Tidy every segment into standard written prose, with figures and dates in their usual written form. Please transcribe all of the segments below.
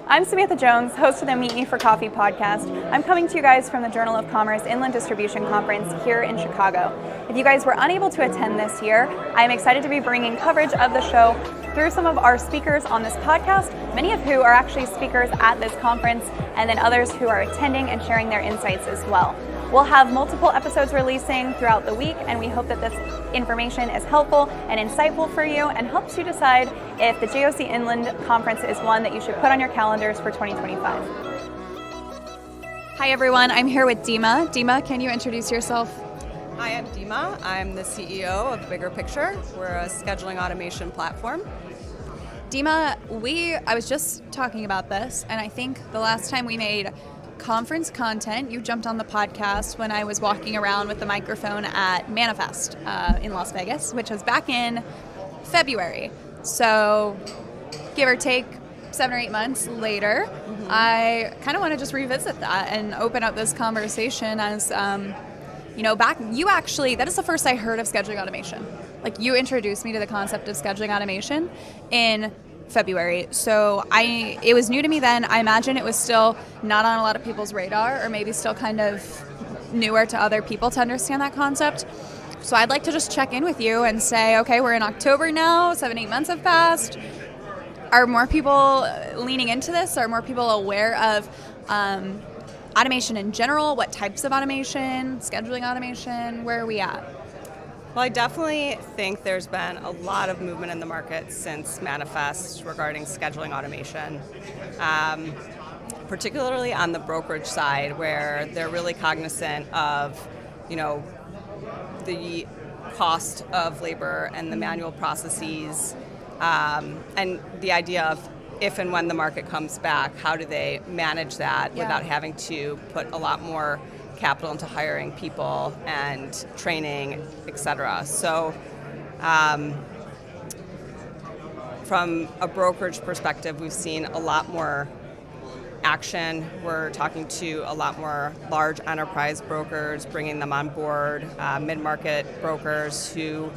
I'm Samantha Jones, host of the Meet Me for Coffee podcast. I'm coming to you guys from the Journal of Commerce Inland Distribution Conference here in Chicago. If you guys were unable to attend this year, I'm excited to be bringing coverage of the show through some of our speakers on this podcast, many of who are actually speakers at this conference, and then others who are attending and sharing their insights as well. We'll have multiple episodes releasing throughout the week, and we hope that this information is helpful and insightful for you and helps you decide if the JOC Inland Conference is one that you should put on your calendars for 2025. Hi everyone, I'm here with Deema. Deema, can you introduce yourself? Hi, I'm Deema. I'm the CEO of BiggerPicture. We're a scheduling automation platform. Deema, I was just talking about this, and I think the last time we made conference content, you jumped on the podcast when I was walking around with the microphone at Manifest in Las Vegas, which was back in February. So give or take 7 or 8 months later, I kind of want to just revisit that and open up this conversation as, that is the first I heard of scheduling automation. Like, you introduced me to the concept of scheduling automation in February. So it was new to me then. I imagine it was still not on a lot of people's radar, or maybe still kind of newer to other people to understand that concept. So I'd like to just check in with you and say, okay, we're in October now, 7, 8 months have passed. Are more people leaning into this? Are more people aware of automation in general? What types of automation? Scheduling automation? Where are we at? Well, I definitely think there's been a lot of movement in the market since Manifest regarding scheduling automation, particularly on the brokerage side, where they're really cognizant of, the cost of labor and the manual processes, and the idea of if and when the market comes back, how do they manage that without having to put a lot more capital into hiring people and training, etc. So from a brokerage perspective, we've seen a lot more action. We're talking to a lot more large enterprise brokers, bringing them on board, mid-market brokers who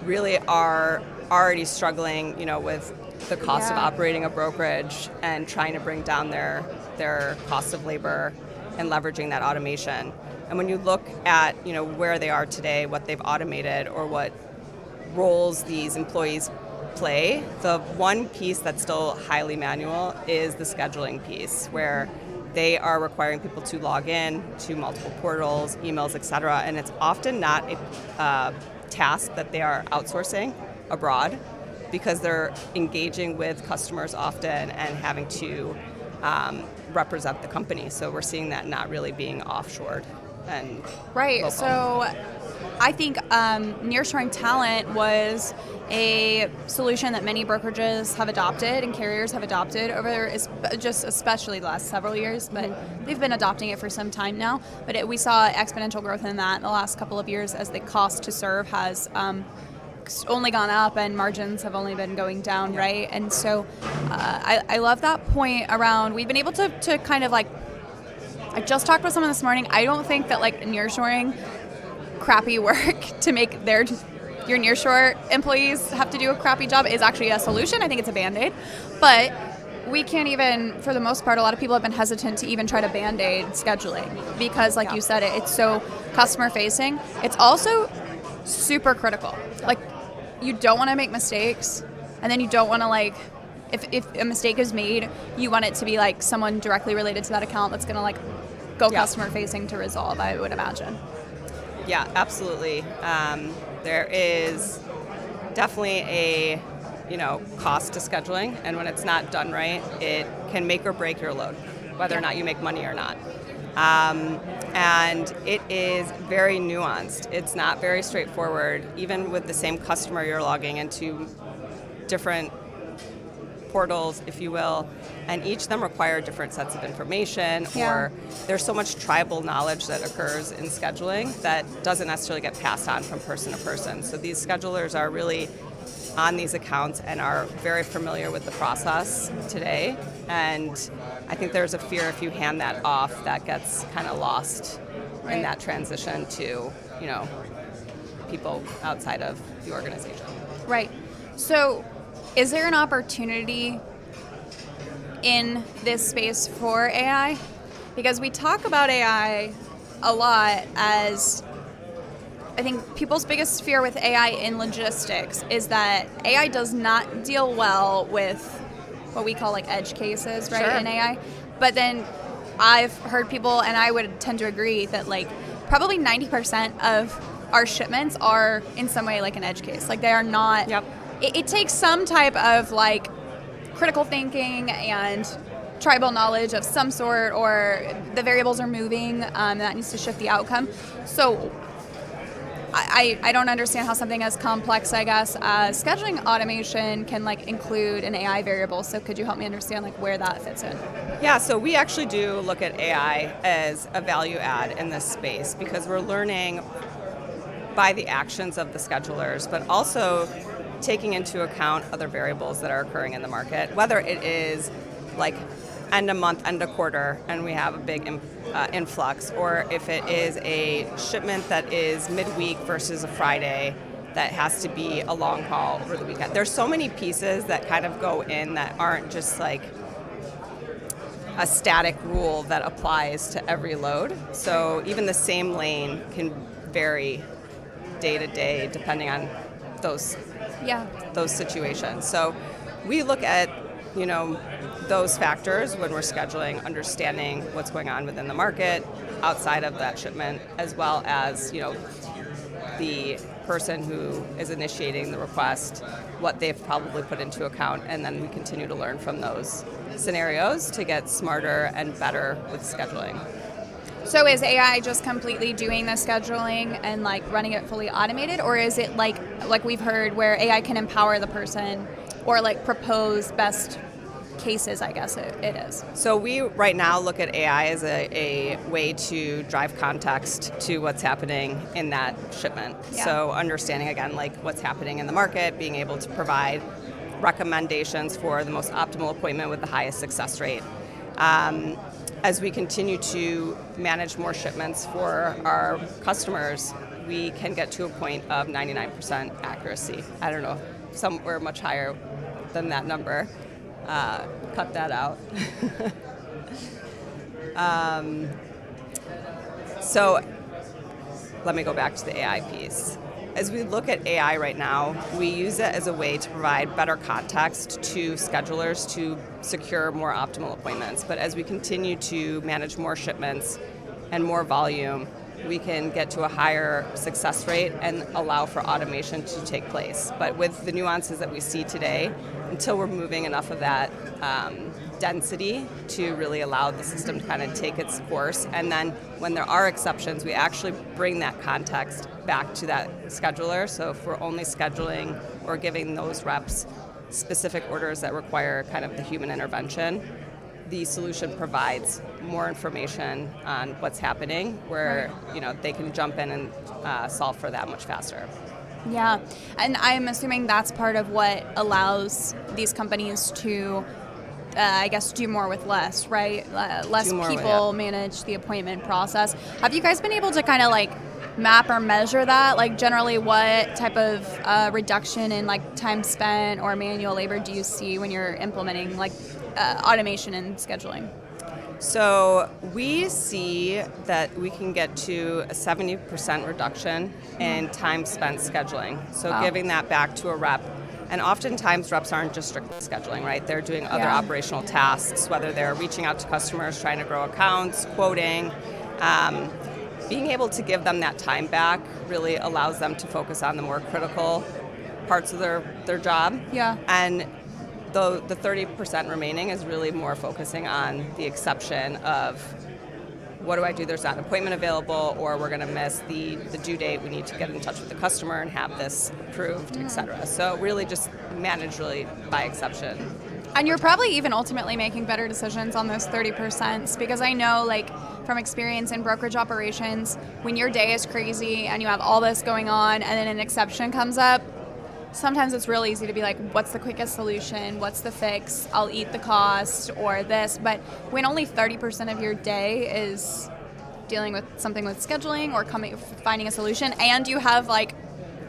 really are already struggling, with the cost of operating a brokerage and trying to bring down their cost of labor and leveraging that automation. And when you look at, where they are today, what they've automated, or what roles these employees play, the one piece that's still highly manual is the scheduling piece, where they are requiring people to log in to multiple portals, emails, etc. And it's often not a task that they are outsourcing abroad, because they're engaging with customers often and having to represent the company. So we're seeing that not really being offshored and local. So I think nearshoring talent was a solution that many brokerages have adopted and carriers have adopted over just especially the last several years, but they've been adopting it for some time now. But we saw exponential growth in that in the last couple of years as the cost to serve has only gone up and margins have only been going down, right? And so I love that point around, we've been able to kind of like, I just talked with someone this morning, I don't think that like nearshoring crappy work to make your nearshore employees have to do a crappy job is actually a solution. I think it's a Band-Aid, but we can't even, for the most part, a lot of people have been hesitant to even try to Band-Aid scheduling because, like you said, it's so customer facing. It's also super critical. Like, you don't want to make mistakes, and then you don't want to, like, if a mistake is made, you want it to be like someone directly related to that account that's going to like go customer facing to resolve, I would imagine. Yeah, absolutely. There is definitely a cost to scheduling, and when it's not done right, it can make or break your load, whether or not you make money or not. And it is very nuanced. It's not very straightforward. Even with the same customer, you're logging into different portals, if you will, and each of them require different sets of information, or there's so much tribal knowledge that occurs in scheduling that doesn't necessarily get passed on from person to person. So these schedulers are really on these accounts and are very familiar with the process today, and I think there's a fear if you hand that off, that gets kind of lost in that transition to, people outside of the organization. Right. So is there an opportunity in this space for AI? Because we talk about AI a lot as, I think people's biggest fear with AI in logistics is that AI does not deal well with what we call like edge cases, right, Sure. in AI. But then I've heard people, and I would tend to agree, that like probably 90% of our shipments are in some way like an edge case. Like they are not, Yep. it takes some type of like critical thinking and tribal knowledge of some sort, or the variables are moving, that needs to shift the outcome. So I don't understand how something as complex, I guess, as scheduling automation can like include an AI variable. So could you help me understand like where that fits in? Yeah, so we actually do look at AI as a value add in this space because we're learning by the actions of the schedulers, but also taking into account other variables that are occurring in the market, whether it is like end of month, end of quarter, and we have a big influx, or if it is a shipment that is midweek versus a Friday that has to be a long haul over the weekend. There's so many pieces that kind of go in that aren't just like a static rule that applies to every load. So even the same lane can vary day to day depending on those situations. So we look at, those factors when we're scheduling, understanding what's going on within the market outside of that shipment, as well as, the person who is initiating the request, what they've probably put into account, and then we continue to learn from those scenarios to get smarter and better with scheduling. So is AI just completely doing the scheduling and like running it fully automated, or is it like we've heard where AI can empower the person or like propose best cases, I guess it is? So we right now look at AI as a way to drive context to what's happening in that shipment. Yeah. So understanding again like what's happening in the market, being able to provide recommendations for the most optimal appointment with the highest success rate. As we continue to manage more shipments for our customers, we can get to a point of 99% accuracy. I don't know, somewhere much higher than that number. Cut that out. So let me go back to the AI piece. As we look at AI right now, we use it as a way to provide better context to schedulers to secure more optimal appointments. But as we continue to manage more shipments and more volume, we can get to a higher success rate and allow for automation to take place. But with the nuances that we see today, until we're moving enough of that density to really allow the system to kind of take its course, and then when there are exceptions, we actually bring that context back to that scheduler. So if we're only scheduling or giving those reps specific orders that require kind of the human intervention, the solution provides more information on what's happening where they can jump in and solve for that much faster. Yeah, and I'm assuming that's part of what allows these companies to, I guess, do more with less, right? Less people manage the appointment process. Have you guys been able to kind of like map or measure that? Like generally what type of reduction in like time spent or manual labor do you see when you're implementing like automation and scheduling? So we see that we can get to a 70% reduction in time spent scheduling. So giving that back to a rep. And oftentimes reps aren't just strictly scheduling, right? They're doing other operational tasks, whether they're reaching out to customers, trying to grow accounts, quoting. Being able to give them that time back really allows them to focus on the more critical parts of their job. Yeah. And the 30% remaining is really more focusing on the exception of what do I do? There's not an appointment available, or we're going to miss the due date. We need to get in touch with the customer and have this approved, et cetera. So really just manage really by exception. And you're probably even ultimately making better decisions on those 30%, because I know like from experience in brokerage operations, when your day is crazy and you have all this going on and then an exception comes up, sometimes it's real easy to be like, what's the quickest solution? What's the fix? I'll eat the cost or this. But when only 30% of your day is dealing with something with scheduling or finding a solution, and you have like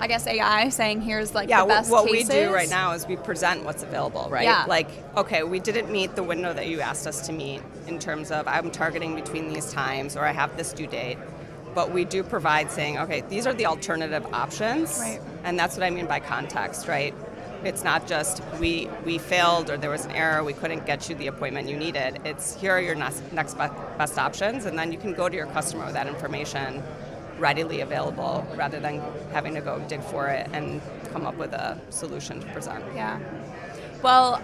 I guess, AI saying here's like yeah, the best what cases? we do right now is we present what's available, right? Yeah. Like, okay, we didn't meet the window that you asked us to meet in terms of I'm targeting between these times or I have this due date. But we do provide saying, okay, these are the alternative options. Right. And that's what I mean by context, right? It's not just we failed or there was an error, we couldn't get you the appointment you needed. It's here are your next best options, and then you can go to your customer with that information readily available rather than having to go dig for it and come up with a solution to present. Yeah. Well,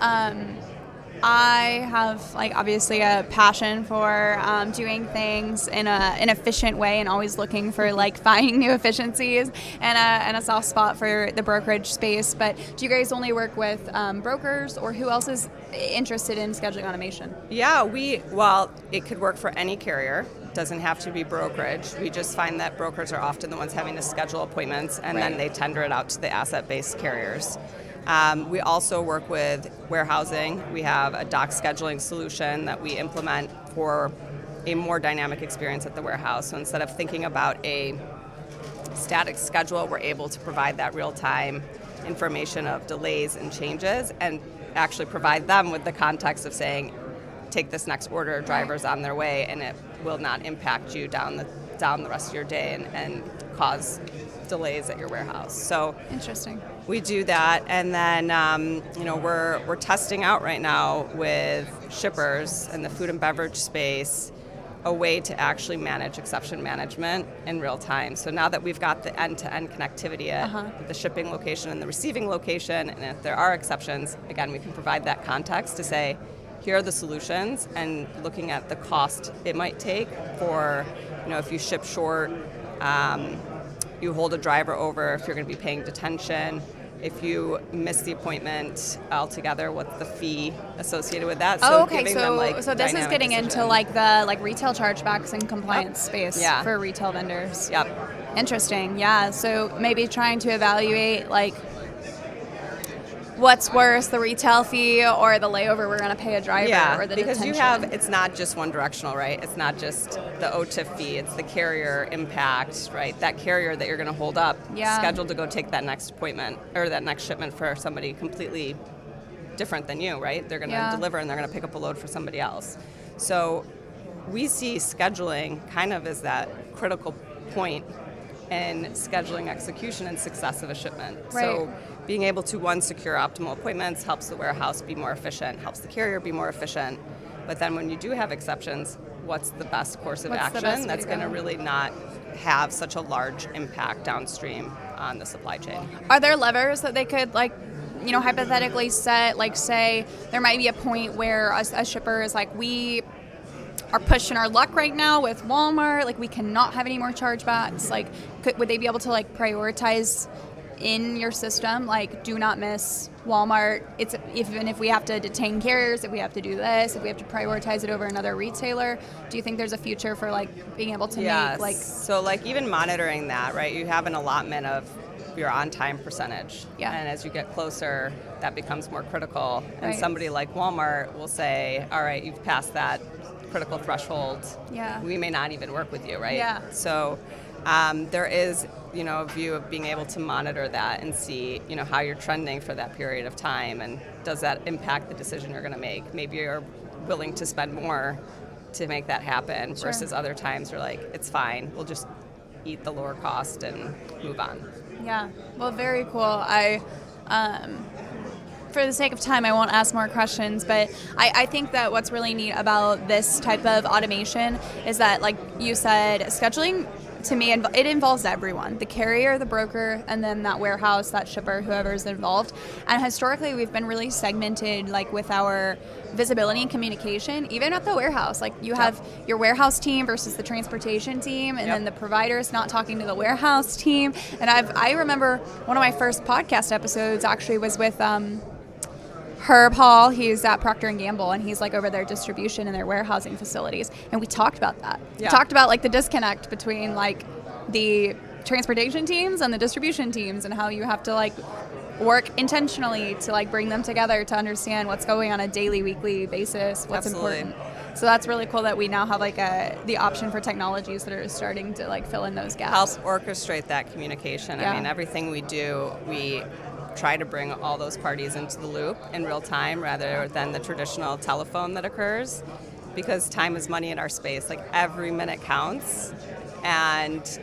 I have like obviously a passion for doing things in an efficient way and always looking for like finding new efficiencies and a soft spot for the brokerage space. But do you guys only work with brokers, or who else is interested in scheduling automation? Yeah, well, it could work for any carrier. It doesn't have to be brokerage. We just find that brokers are often the ones having to schedule appointments, and then they tender it out to the asset-based carriers. We also work with warehousing. We have a dock scheduling solution that we implement for a more dynamic experience at the warehouse. So instead of thinking about a static schedule, we're able to provide that real-time information of delays and changes and actually provide them with the context of saying, take this next order, driver's on their way, and it will not impact you down the rest of your day and cause delays at your warehouse. So interesting. We do that, and then we're testing out right now with shippers in the food and beverage space a way to actually manage exception management in real time. So now that we've got the end-to-end connectivity at the shipping location and the receiving location, and if there are exceptions, again, we can provide that context to say, here are the solutions, and looking at the cost it might take for, if you ship short, you hold a driver over if you're going to be paying detention. If you miss the appointment altogether, what's the fee associated with that? So okay. So this is getting into like the retail chargebacks and compliance space for retail vendors. Yep. Interesting. Yeah. So maybe trying to evaluate like what's worse, the retail fee or the layover we're going to pay a driver or the because detention. it's not just one directional, right? It's not just the OTIF fee, it's the carrier impact, right? That carrier that you're going to hold up, scheduled to go take that next appointment or that next shipment for somebody completely different than you, right? They're going to deliver and they're going to pick up a load for somebody else. So we see scheduling kind of as that critical point in scheduling execution and success of a shipment. Right. So being able to, one, secure optimal appointments helps the warehouse be more efficient, helps the carrier be more efficient. But then when you do have exceptions, what's the best course of action that's going to really not have such a large impact downstream on the supply chain? Are there levers that they could hypothetically set, like say there might be a point where a shipper is like, we are pushing our luck right now with Walmart, like we cannot have any more chargebacks. Like, would they be able to like prioritize in your system, like do not miss Walmart? It's even if we have to detain carriers, if we have to do this, if we have to prioritize it over another retailer, do you think there's a future for like being able to make like so like even monitoring that, right? You have an allotment of your on-time percentage, and as you get closer, that becomes more critical. And somebody like Walmart will say, all right, you've passed that critical threshold. We may not even work with you, right? So there is a view of being able to monitor that and see how you're trending for that period of time, and does that impact the decision you're going to make? Maybe you're willing to spend more to make that happen versus other times you're like, it's fine, we'll just eat the lower cost and move on. Well, very cool. I for the sake of time, I won't ask more questions, but I think that what's really neat about this type of automation is that, like you said, scheduling, to me, it involves everyone, the carrier, the broker, and then that warehouse, that shipper, whoever's involved. And historically, we've been really segmented, like with our visibility and communication, even at the warehouse. Like you have your warehouse team versus the transportation team, and then the providers not talking to the warehouse team. And I remember one of my first podcast episodes actually was with Herb Hall. He's at Procter & Gamble, and he's like over their distribution and their warehousing facilities. And we talked about that. We talked about like the disconnect between like the transportation teams and the distribution teams, and how you have to like work intentionally to like bring them together to understand what's going on a daily, weekly basis, what's important. So that's really cool that we now have like the option for technologies that are starting to like fill in those gaps. Help orchestrate that communication. Yeah. I mean, everything we do, we try to bring all those parties into the loop in real time rather than the traditional telephone that occurs, because time is money in our space. Like every minute counts, and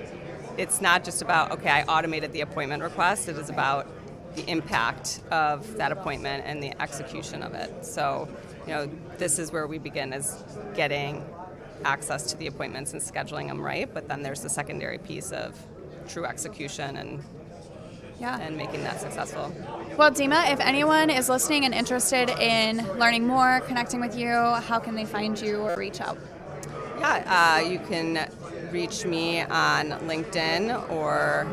it's not just about, okay, I automated the appointment request. It is about the impact of that appointment and the execution of it. So, this is where we begin, is getting access to the appointments and scheduling them right, but then there's the secondary piece of true execution and making that successful. Well, Deema, if anyone is listening and interested in learning more, connecting with you, how can they find you or reach out? Yeah, you can reach me on LinkedIn or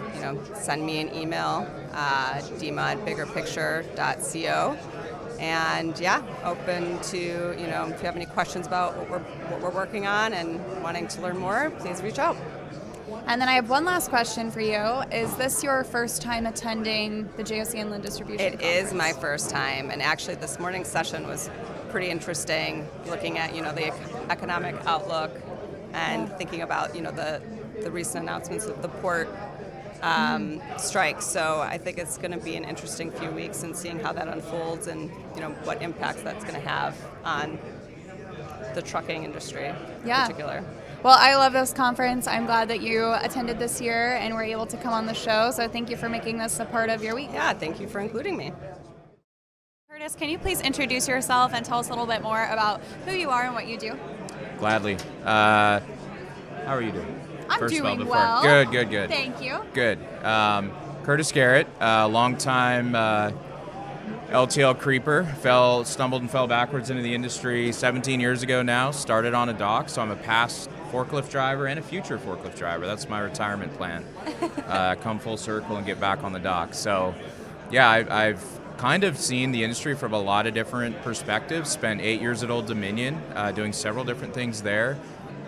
send me an email, deema@biggerpicture.co. And open to, if you have any questions about what we're working on and wanting to learn more, please reach out. And then I have one last question for you. Is this your first time attending the JOC Inland Distribution Conference? It is my first time, and actually this morning's session was pretty interesting, looking at, the economic outlook and thinking about, the recent announcements of the port strike. So I think it's going to be an interesting few weeks in seeing how that unfolds and what impacts that's going to have on the trucking industry in particular. Well, I love this conference. I'm glad that you attended this year and were able to come on the show. So thank you for making this a part of your week. Yeah, thank you for including me. Curtis, can you please introduce yourself and tell us a little bit more about who you are and what you do? Gladly. How are you doing? I'm doing well. Good. Thank you. Good. Curtis Garrett, longtime LTL creeper, stumbled and fell backwards into the industry 17 years ago now, started on a dock, so I'm a past forklift driver and a future forklift driver. That's my retirement plan. Come full circle and get back on the dock. So, I've kind of seen the industry from a lot of different perspectives. Spent 8 years at Old Dominion, doing several different things there.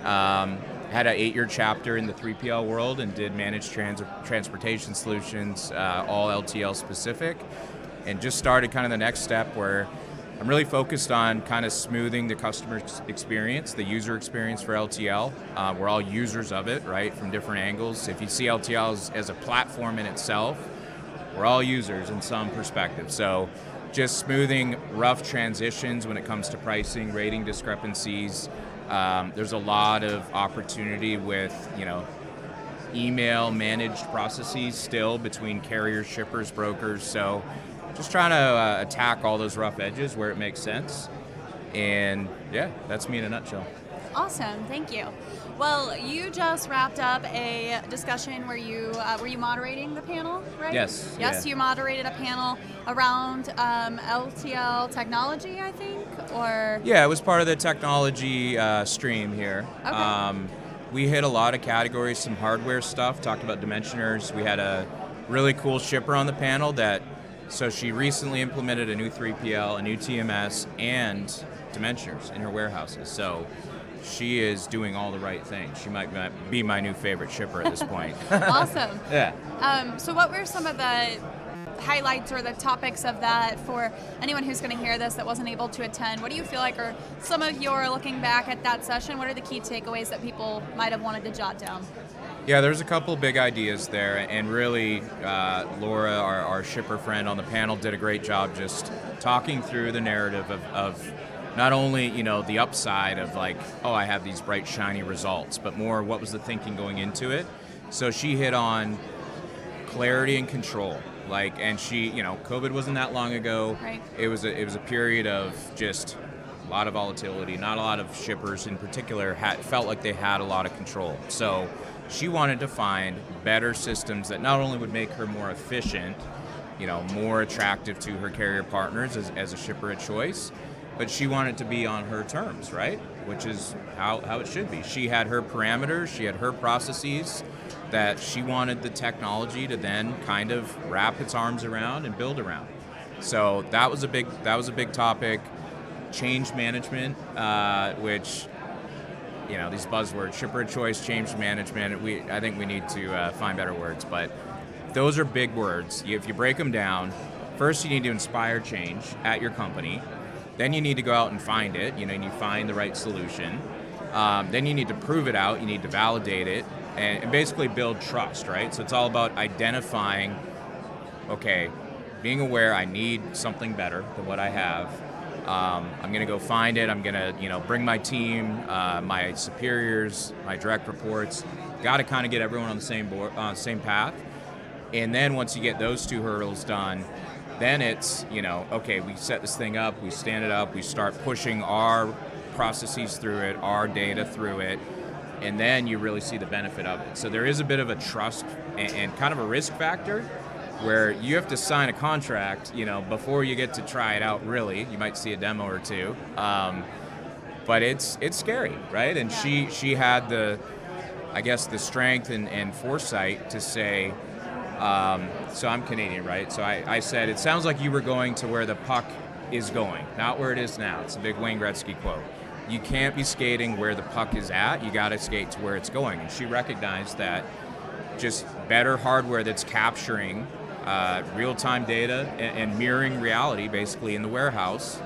Had an 8-year chapter in the 3PL world and did managed transportation solutions, all LTL specific, and just started kind of the next step where I'm really focused on kind of smoothing the customer experience, the user experience for LTL. We're all users of it, right, from different angles. If you see LTL as a platform in itself, we're all users in some perspective. So just smoothing rough transitions when it comes to pricing, rating discrepancies. There's a lot of opportunity with, email managed processes still between carriers, shippers, brokers. So just trying to attack all those rough edges where it makes sense. And that's me in a nutshell. Awesome, thank you. Well, you just wrapped up a discussion where you were you moderating the panel, right? Yes. Yes, you moderated a panel around LTL technology, I think, or? Yeah, it was part of the technology stream here. Okay. We hit a lot of categories, some hardware stuff, talked about dimensioners. We had a really cool shipper on the panel so she recently implemented a new 3PL, a new TMS, and dimensioners in her warehouses. So she is doing all the right things. She might be my new favorite shipper at this point. Awesome. Yeah. So what were some of the highlights or the topics of that for anyone who's going to hear this that wasn't able to attend? What do you feel like are some of your, looking back at that session, what are the key takeaways that people might have wanted to jot down? Yeah, there's a couple big ideas there, and really Laura, our shipper friend on the panel, did a great job just talking through the narrative of not only, the upside of like, oh, I have these bright, shiny results, but more what was the thinking going into it. So she hit on clarity and control. And she, COVID wasn't that long ago. Right. It was a period of just a lot of volatility. Not a lot of shippers in particular felt like they had a lot of control. So she wanted to find better systems that not only would make her more efficient, more attractive to her carrier partners as a shipper of choice, but she wanted to be on her terms, right? Which is how it should be. She had her parameters, she had her processes that she wanted the technology to then kind of wrap its arms around and build around. So that was a big topic. Change management, which, these buzzwords, shipper of choice, change management, I think we need to find better words, but those are big words. If you break them down, first you need to inspire change at your company. Then you need to go out and find it, and you find the right solution. Then you need to prove it out, you need to validate it, and basically build trust, right? So it's all about identifying, okay, being aware I need something better than what I have. I'm going to go find it. I'm going to, bring my team, my superiors, my direct reports. Got to kind of get everyone on the same path. And then once you get those two hurdles done, then it's, okay, we set this thing up, we stand it up, we start pushing our processes through it, our data through it, and then you really see the benefit of it. So there is a bit of a trust and kind of a risk factor where you have to sign a contract, before you get to try it out really. You might see a demo or two. But it's scary, right? And she had the strength and foresight to say, so I'm Canadian, right? So I said, it sounds like you were going to where the puck is going, not where it is now. It's a big Wayne Gretzky quote. You can't be skating where the puck is at. You got to skate to where it's going. And she recognized that just better hardware that's capturing real-time data and mirroring reality basically in the warehouse,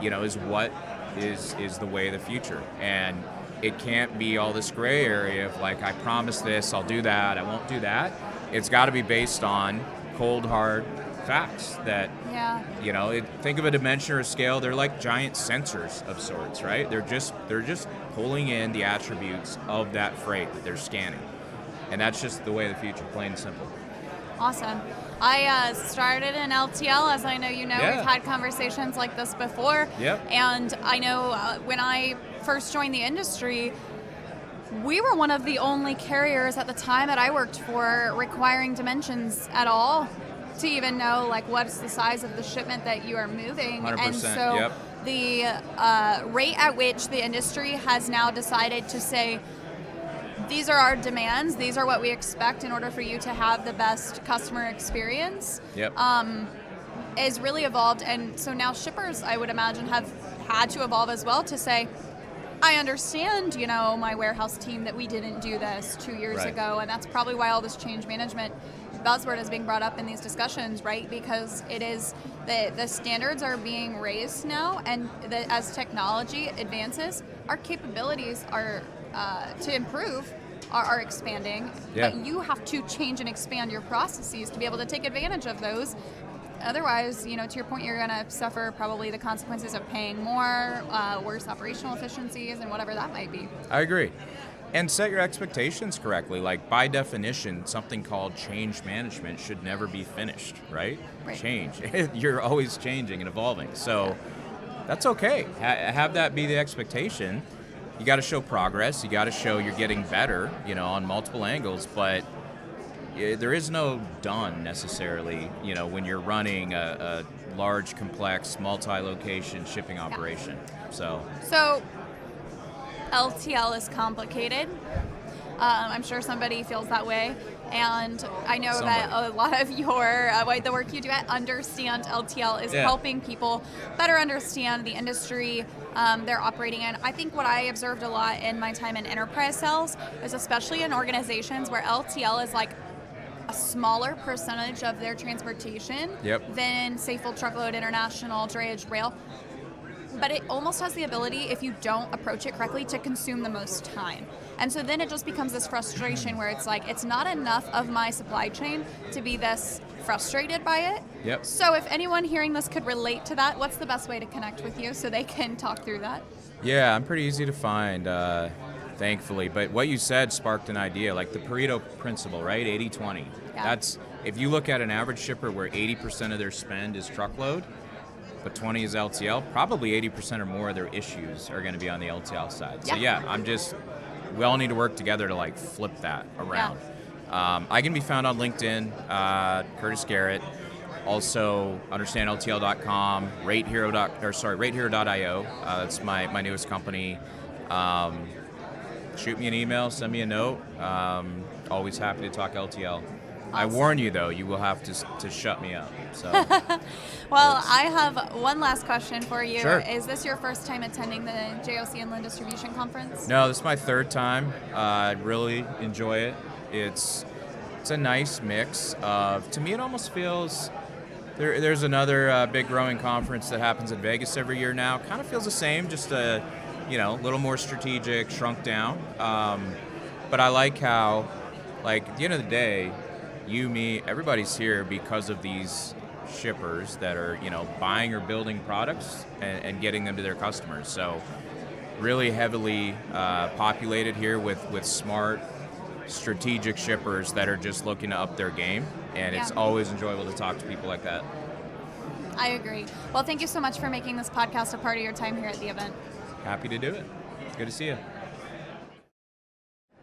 is what is the way of the future. And it can't be all this gray area of like, I promise this, I'll do that, I won't do that. It's got to be based on cold, hard facts that, think of a dimension or a scale, they're like giant sensors of sorts, right? They're just pulling in the attributes of that freight that they're scanning. And that's just the way of the future, plain and simple. Awesome. I started in LTL, as I know you know. Yeah. We've had conversations like this before. Yep. And I know when I first joined the industry, we were one of the only carriers at the time that I worked for requiring dimensions at all to even know like what's the size of the shipment that you are moving. 100%, and so yep. the rate at which the industry has now decided to say, these are our demands, these are what we expect in order for you to have the best customer experience, is really evolved. And so now shippers, I would imagine, have had to evolve as well to say, I understand, my warehouse team that we didn't do this 2 years ago, and that's probably why all this change management buzzword is being brought up in these discussions, right? Because it is the standards are being raised now, and as technology advances, our capabilities are to improve are expanding. Yeah. But you have to change and expand your processes to be able to take advantage of those. Otherwise, to your point, you're going to suffer probably the consequences of paying more, worse operational efficiencies, and whatever that might be. I agree. And set your expectations correctly. Like, by definition, something called change management should never be finished, right? Change. You're always changing and evolving. So that's okay. Have that be the expectation. You got to show progress. You got to show you're getting better, on multiple angles. But there is no done necessarily, when you're running a large, complex, multi-location shipping operation. So LTL is complicated. I'm sure somebody feels that way. And I know that a lot of the work you do at Understand LTL is helping people better understand the industry they're operating in. I think what I observed a lot in my time in enterprise sales is, especially in organizations where LTL is like a smaller percentage of their transportation than, say, full truckload, international, drayage, rail. But it almost has the ability, if you don't approach it correctly, to consume the most time. And so then it just becomes this frustration where it's like, it's not enough of my supply chain to be this frustrated by it. Yep. So if anyone hearing this could relate to that, what's the best way to connect with you so they can talk through that? Yeah, I'm pretty easy to find, thankfully. But what you said sparked an idea, like the Pareto principle, right? 80-20. Yeah. That's, if you look at an average shipper where 80% of their spend is truckload, but 20 is LTL, probably 80% or more of their issues are going to be on the LTL side. So we all need to work together to like flip that around. Yeah. I can be found on LinkedIn, Curtis Garrett. Also, understandltl.com, ratehero.io. That's my newest company. Shoot me an email, send me a note. Always happy to talk LTL. Awesome. I warn you, though, you will have to shut me up. So. Well, I have one last question for you. Sure. Is this your first time attending the JOC Inland Distribution Conference? No, this is my third time. I really enjoy it. It's a nice mix of, to me, it almost feels There's another big growing conference that happens in Vegas every year now. Kind of feels the same, just a little more strategic, shrunk down. But I like how, like, at the end of the day, you, me, everybody's here because of these shippers that are, buying or building products and getting them to their customers. So really heavily populated here with smart, strategic shippers that are just looking to up their game. And it's always enjoyable to talk to people like that. I agree. Well, thank you so much for making this podcast a part of your time here at the event. Happy to do it. Good to see you.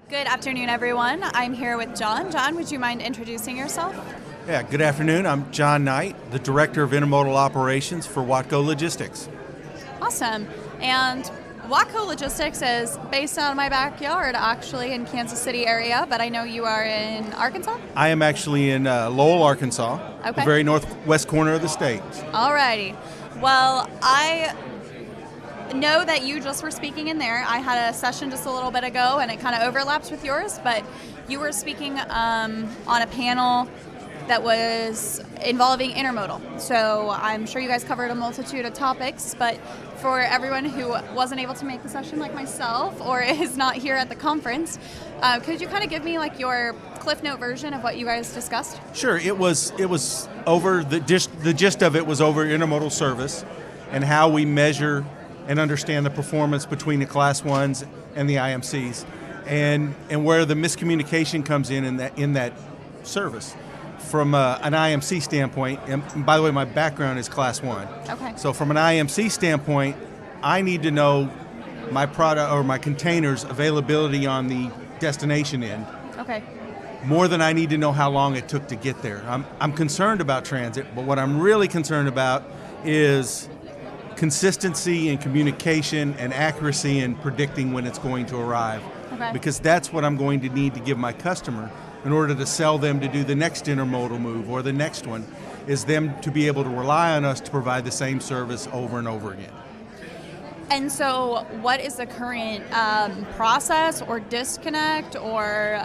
Good afternoon, everyone. I'm here with John. John, would you mind introducing yourself? Yeah, good afternoon. I'm John Knight, the Director of Intermodal Operations for Watco Logistics. Awesome. And Watco Logistics is based out of my backyard, actually, in Kansas City area, but I know you are in Arkansas? I am actually in Lowell, Arkansas, the very northwest corner of the state. Alrighty. Well, I know that you just were speaking in there. I had a session just a little bit ago, and it kind of overlaps with yours, but you were speaking on a panel that was involving intermodal. So I'm sure you guys covered a multitude of topics, but for everyone who wasn't able to make the session like myself or is not here at the conference, could you kind of give me like your Cliff Note version of what you guys discussed? Sure. It was over the gist of it was over intermodal service and how we measure and understand the performance between the Class 1s and the IMCs, and where the miscommunication comes in that service. From an IMC standpoint, and by the way, my background is Class 1. Okay. So from an IMC standpoint, I need to know my product or my containers availability on the destination end. Okay. More than I need to know how long it took to get there. I'm concerned about transit, but what I'm really concerned about is consistency and communication and accuracy in predicting when it's going to arrive. Okay. Because that's what I'm going to need to give my customer in order to sell them to do the next intermodal move or the next one, is them to be able to rely on us to provide the same service over and over again. And so what is the current process or disconnect or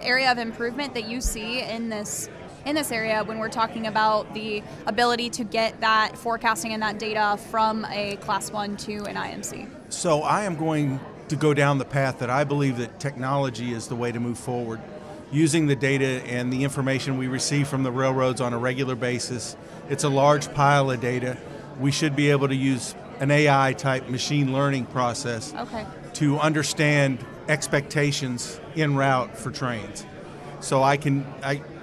area of improvement that you see in this area when we're talking about the ability to get that forecasting and that data from a Class 1 to an IMC? So I am going to go down the path that I believe that technology is the way to move forward. Using the data and the information we receive from the railroads on a regular basis, it's a large pile of data. We should be able to use an AI type machine learning process to understand expectations en route for trains. So I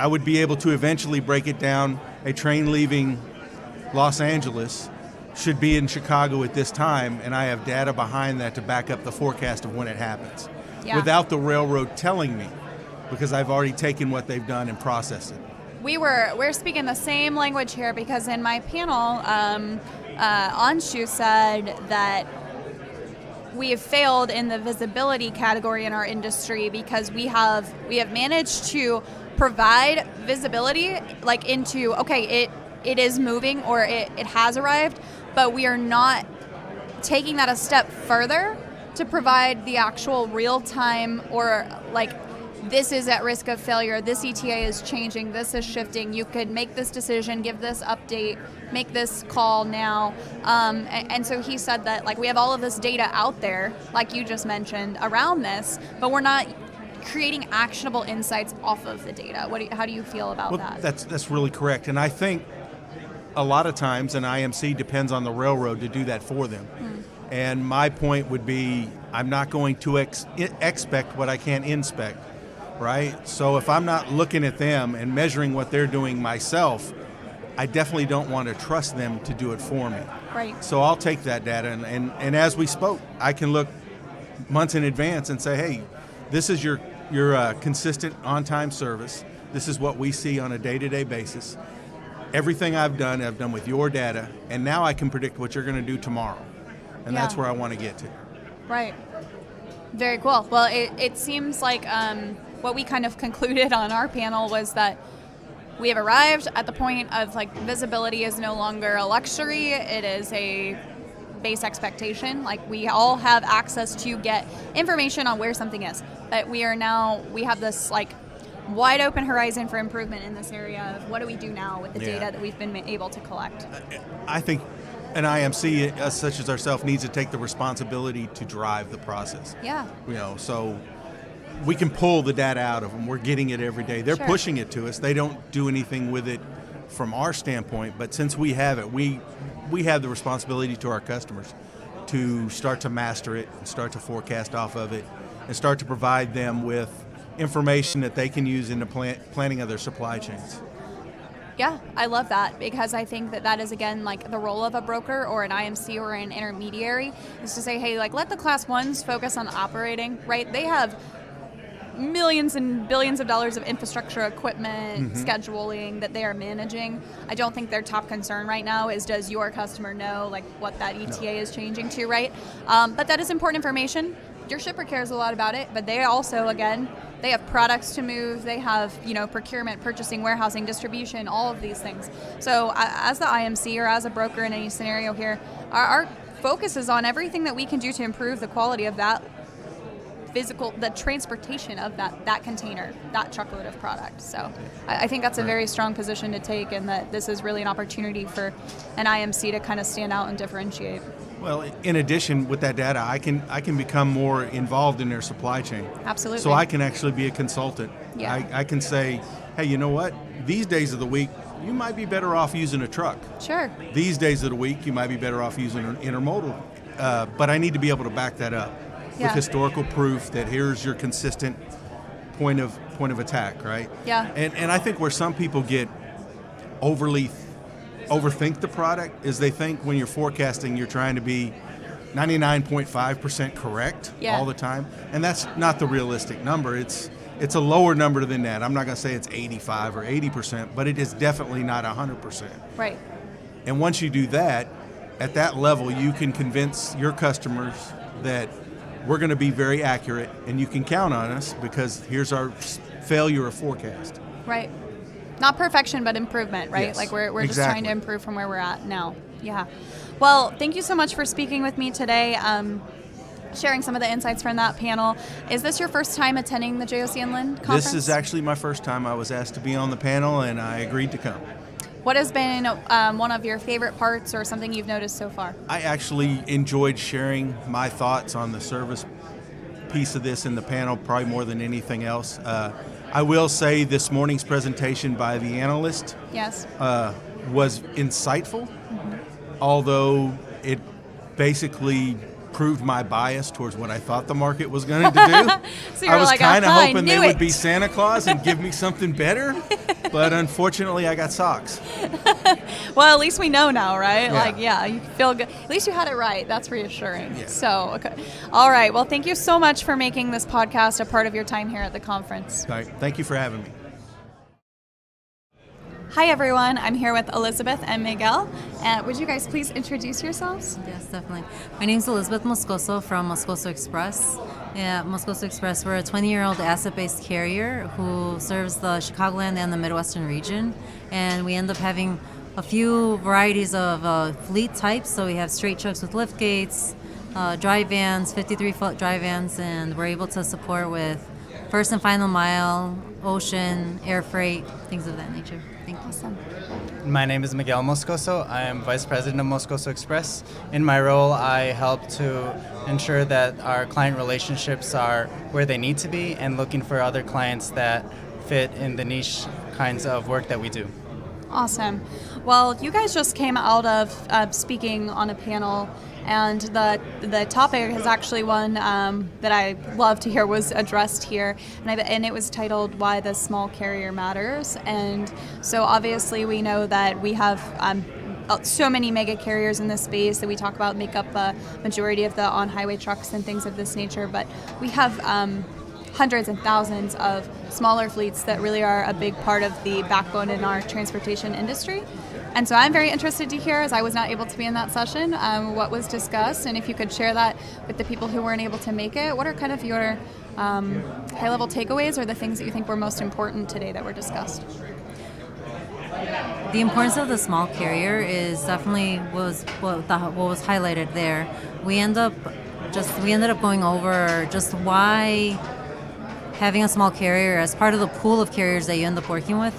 would be able to eventually break it down. A train leaving Los Angeles should be in Chicago at this time, and I have data behind that to back up the forecast of when it happens. Yeah. Without the railroad telling me, because I've already taken what they've done and processed it. We're speaking the same language here, because in my panel, Anshu said that we have failed in the visibility category in our industry because we have managed to provide visibility like into, okay, it is moving or it has arrived, but we are not taking that a step further to provide the actual real-time or like, this is at risk of failure, this ETA is changing, this is shifting, you could make this decision, give this update, make this call now. And so he said that like we have all of this data out there, like you just mentioned, around this, but we're not creating actionable insights off of the data. How do you feel about that? That's really correct. And I think a lot of times an IMC depends on the railroad to do that for them. And my point would be, I'm not going to expect what I can't inspect, right? So if I'm not looking at them and measuring what they're doing myself, I definitely don't want to trust them to do it for me. Right. So I'll take that data, and as we spoke, I can look months in advance and say, hey, this is your consistent on-time service. This is what we see on a day-to-day basis. Everything I've done with your data, and now I can predict what you're going to do tomorrow. And that's where I want to get to. Right. Very cool. Well, it seems like what we kind of concluded on our panel was that we have arrived at the point of like visibility is no longer a luxury. It is a base expectation. Like we all have access to get information on where something is. But we have this like wide open horizon for improvement in this area of what do we do now with the Yeah. data that we've been able to collect. I think an IMC such as ourselves needs to take the responsibility to drive the process. Yeah. So we can pull the data out of them. We're getting it every day. They're Sure. pushing it to us. They don't do anything with it from our standpoint, but since we have it, we have the responsibility to our customers to start to master it and start to forecast off of it and start to provide them with information that they can use in the planning of their supply chains. Yeah, I love that because I think that is, again, like the role of a broker or an IMC or an intermediary is to say, hey, like let the class ones focus on operating, right? They have millions and billions of dollars of infrastructure, equipment, scheduling that they are managing. I don't think their top concern right now is does your customer know like what that ETA is changing to, right? But that is important information. Your shipper cares a lot about it, but they also, again, they have products to move. They have, procurement, purchasing, warehousing, distribution, all of these things. So as the IMC or as a broker in any scenario here, our focus is on everything that we can do to improve the quality of that the transportation of that container, that truckload of product. So I think that's a very strong position to take, and that this is really an opportunity for an IMC to kind of stand out and differentiate. Well, in addition, with that data, I can become more involved in their supply chain. Absolutely. So I can actually be a consultant. Yeah. I can say, hey, you know what? These days of the week, you might be better off using a truck. Sure. These days of the week, you might be better off using an intermodal. But I need to be able to back that up with historical proof that here's your consistent point of attack, right? Yeah. And I think where some people get overthink the product is they think when you're forecasting, you're trying to be 99.5% correct all the time, and that's not the realistic number. It's a lower number than that. I'm not going to say it's 85 or 80%, but it is definitely not 100%. Right. And once you do that, at that level, you can convince your customers that we're going to be very accurate, and you can count on us because here's our failure of forecast. Right. Not perfection, but improvement, right? Yes, Like we're just exactly. trying to improve from where we're at now. Yeah. Well, thank you so much for speaking with me today, sharing some of the insights from that panel. Is this your first time attending the JOC Inland Conference? This is actually my first time. I was asked to be on the panel, and I agreed to come. What has been one of your favorite parts or something you've noticed so far? I actually enjoyed sharing my thoughts on the service piece of this in the panel, probably more than anything else. I will say this morning's presentation by the analyst was insightful, although it basically proved my bias towards what I thought the market was going to do. So I was like, kind of hoping they would it. be Santa Claus and give me something better, but unfortunately I got socks. Well, at least we know now, right? Yeah. You feel good. At least you had it right. That's reassuring. Yeah. So, okay. All right. Well, thank you so much for making this podcast a part of your time here at the conference. All right. Thank you for having me. Hi, everyone. I'm here with Elizabeth and Miguel. Would you guys please introduce yourselves? Yes, definitely. My name is Elizabeth Moscoso from Moscoso Express. Moscoso Express, we're a 20-year-old asset-based carrier who serves the Chicagoland and the Midwestern region. And we end up having a few varieties of fleet types. So we have straight trucks with lift gates, dry vans, 53-foot dry vans, and we're able to support with first and final mile, ocean, air freight, things of that nature. Thank you. Awesome. My name is Miguel Moscoso. I am Vice President of Moscoso Express. In my role, I help to ensure that our client relationships are where they need to be and looking for other clients that fit in the niche kinds of work that we do. Awesome. Well, you guys just came out of speaking on a panel, and the topic is actually one that I love to hear was addressed here, and it was titled "Why the Small Carrier Matters." And so obviously we know that we have so many mega carriers in this space that we talk about make up the majority of the on-highway trucks and things of this nature, but we have hundreds and thousands of smaller fleets that really are a big part of the backbone in our transportation industry. And so I'm very interested to hear, as I was not able to be in that session, what was discussed, and if you could share that with the people who weren't able to make it. What are kind of your high-level takeaways or the things that you think were most important today that were discussed? The importance of the small carrier is definitely what was highlighted there. We ended up going over just why having a small carrier as part of the pool of carriers that you end up working with,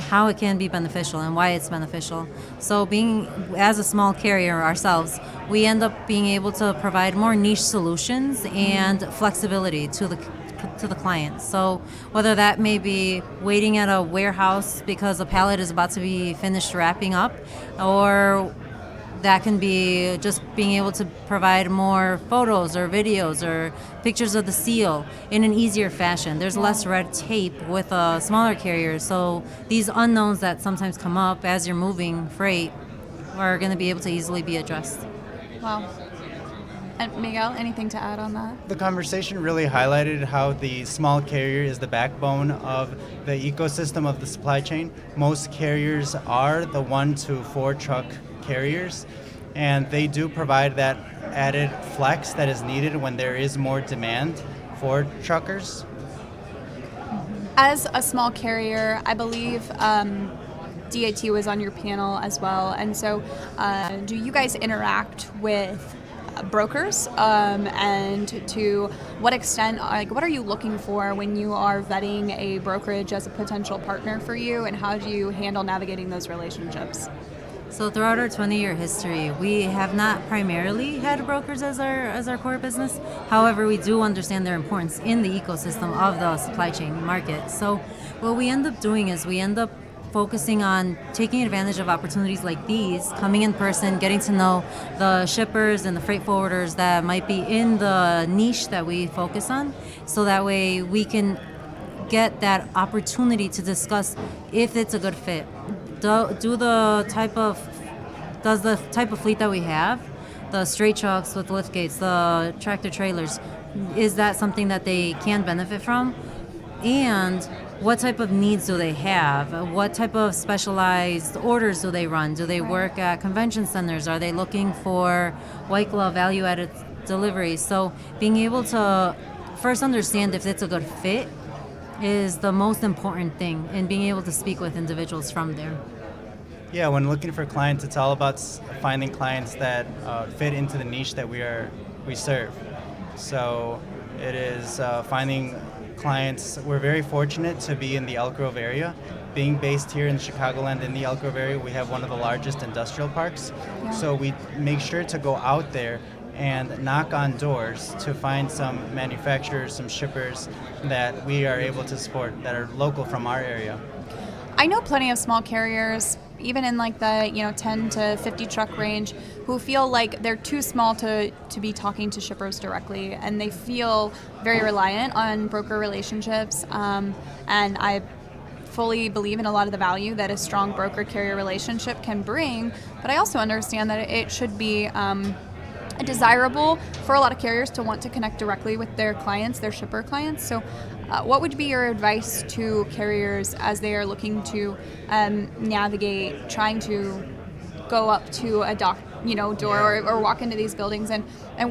how it can be beneficial and why it's beneficial. So being as a small carrier ourselves, we end up being able to provide more niche solutions and flexibility to the client. So whether that may be waiting at a warehouse because a pallet is about to be finished wrapping up, or that can be just being able to provide more photos or videos or pictures of the seal in an easier fashion. There's less red tape with a smaller carrier, so these unknowns that sometimes come up as you're moving freight are going to be able to easily be addressed. Wow. And Miguel, anything to add on that? The conversation really highlighted how the small carrier is the backbone of the ecosystem of the supply chain. Most carriers are the 1 to 4 truck carriers, and they do provide that added flex that is needed when there is more demand for truckers. As a small carrier, I believe DAT was on your panel as well, and so do you guys interact with brokers, and to what extent, like, what are you looking for when you are vetting a brokerage as a potential partner for you, and how do you handle navigating those relationships? So throughout our 20-year history, we have not primarily had brokers as our core business. However, we do understand their importance in the ecosystem of the supply chain market. So what we end up doing is we end up focusing on taking advantage of opportunities like these, coming in person, getting to know the shippers and the freight forwarders that might be in the niche that we focus on, so that way we can get that opportunity to discuss if it's a good fit. Does the type of fleet that we have, the straight trucks with lift gates, the tractor trailers, is that something that they can benefit from? And what type of needs do they have? What type of specialized orders do they run? Do they work at convention centers? Are they looking for white glove value-added deliveries? So being able to first understand if it's a good fit is the most important thing, and being able to speak with individuals from there. Yeah, when looking for clients, it's all about finding clients that fit into the niche that we serve. So it is finding clients. We're very fortunate to be in the Elk Grove area. Being based here in Chicagoland in the Elk Grove area, we have one of the largest industrial parks. Yeah. So we make sure to go out there and knock on doors to find some manufacturers, some shippers that we are able to support that are local from our area. I know plenty of small carriers, even in like the 10 to 50 truck range, who feel like they're too small to be talking to shippers directly, and they feel very reliant on broker relationships. And I fully believe in a lot of the value that a strong broker-carrier relationship can bring, but I also understand that it should be desirable for a lot of carriers to want to connect directly with their clients, their shipper clients. So what would be your advice to carriers as they are looking to navigate, trying to go up to a dock door or walk into these buildings, and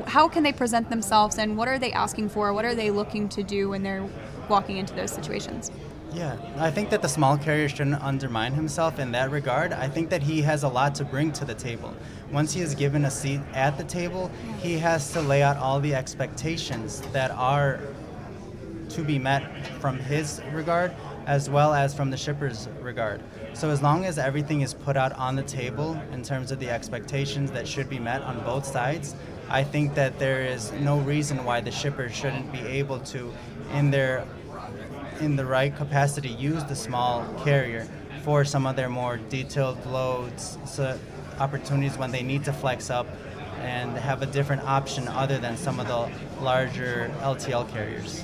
how can they present themselves, and what are they asking for? What are they looking to do when they're walking into those situations? Yeah, I think that the small carrier shouldn't undermine himself in that regard. I think that he has a lot to bring to the table. Once he is given a seat at the table, he has to lay out all the expectations that are to be met from his regard as well as from the shipper's regard. So as long as everything is put out on the table in terms of the expectations that should be met on both sides, I think that there is no reason why the shipper shouldn't be able to, in the right capacity, use the small carrier for some of their more detailed loads, so opportunities when they need to flex up and have a different option other than some of the larger LTL carriers.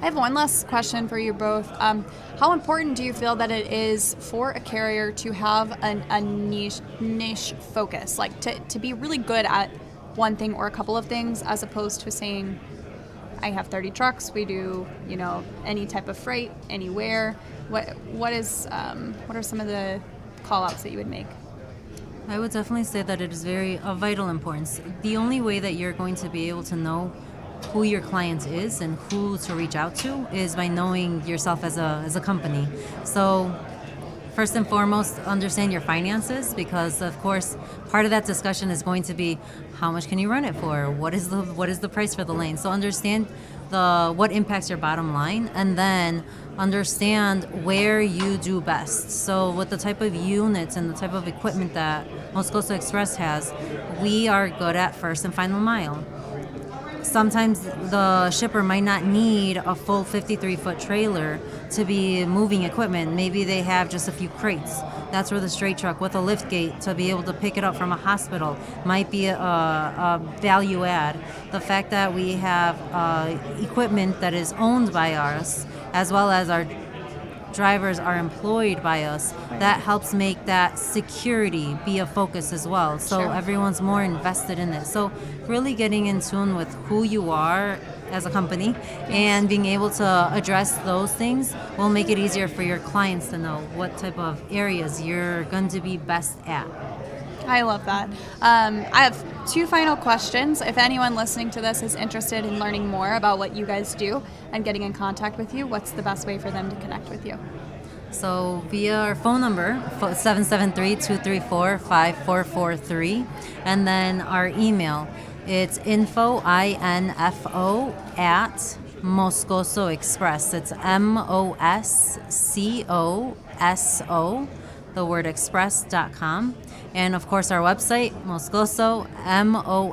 I have one last question for you both. How important do you feel that it is for a carrier to have a niche focus, like to be really good at one thing or a couple of things, as opposed to saying, I have 30 trucks, we do any type of freight, anywhere? What are some of the call-outs that you would make? I would definitely say that it is of vital importance. The only way that you're going to be able to know who your client is and who to reach out to is by knowing yourself as a company. So first and foremost, understand your finances, because of course part of that discussion is going to be how much can you run it for? What is the price for the lane? So understand what impacts your bottom line, and then understand where you do best. So with the type of units and the type of equipment that Moscoso Express has, we are good at first and final mile. Sometimes the shipper might not need a full 53-foot trailer to be moving equipment. Maybe they have just a few crates. That's where the straight truck with a lift gate to be able to pick it up from a hospital might be a value add. The fact that we have equipment that is owned by us, as well as our drivers are employed by us, that helps make that security be a focus as well. So everyone's more invested in it. So really getting in tune with who you are as a company and being able to address those things will make it easier for your clients to know what type of areas you're going to be best at. I love that. I have two final questions. If anyone listening to this is interested in learning more about what you guys do and getting in contact with you, what's the best way for them to connect with you? So via our phone number, 773-234-5443, and then our email, it's info, I-N-F-O, at Moscoso Express. It's MOSCOSO, the word express.com. And of course our website, Moscoso, MOSCOSO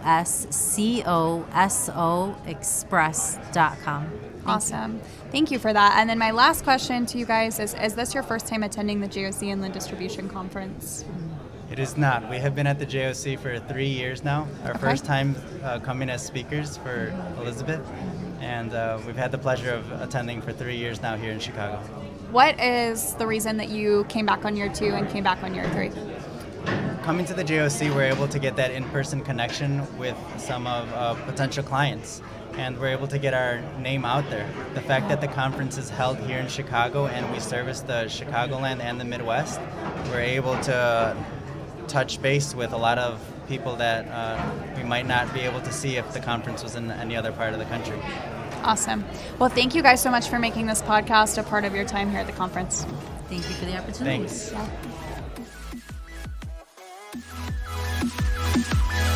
express.com. Awesome. Thank you for that. And then my last question to you guys is this your first time attending the JOC Inland Distribution Conference? It is not. We have been at the JOC for 3 years now. Our first time coming as speakers for Elizabeth, and we've had the pleasure of attending for 3 years now here in Chicago. What is the reason that you came back on year 2 and came back on year 3? Coming to the JOC, we're able to get that in-person connection with some of potential clients, and we're able to get our name out there. The fact that the conference is held here in Chicago and we service the Chicagoland and the Midwest, we're able to touch base with a lot of people that we might not be able to see if the conference was in any other part of the country. Awesome. Well, thank you guys so much for making this podcast a part of your time here at the conference. Thank you for the opportunity. Thanks. Yeah.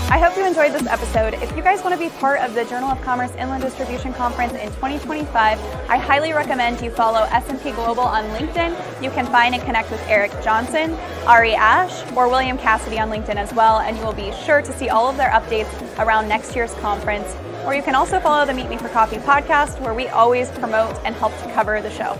I hope you enjoyed this episode. If you guys want to be part of the Journal of Commerce Inland Distribution Conference in 2025, I highly recommend you follow S&P Global on LinkedIn. You can find and connect with Eric Johnson, Ari Ash, or William Cassidy on LinkedIn as well, and you will be sure to see all of their updates around next year's conference. Or you can also follow the Meet Me for Coffee podcast, where we always promote and help to cover the show.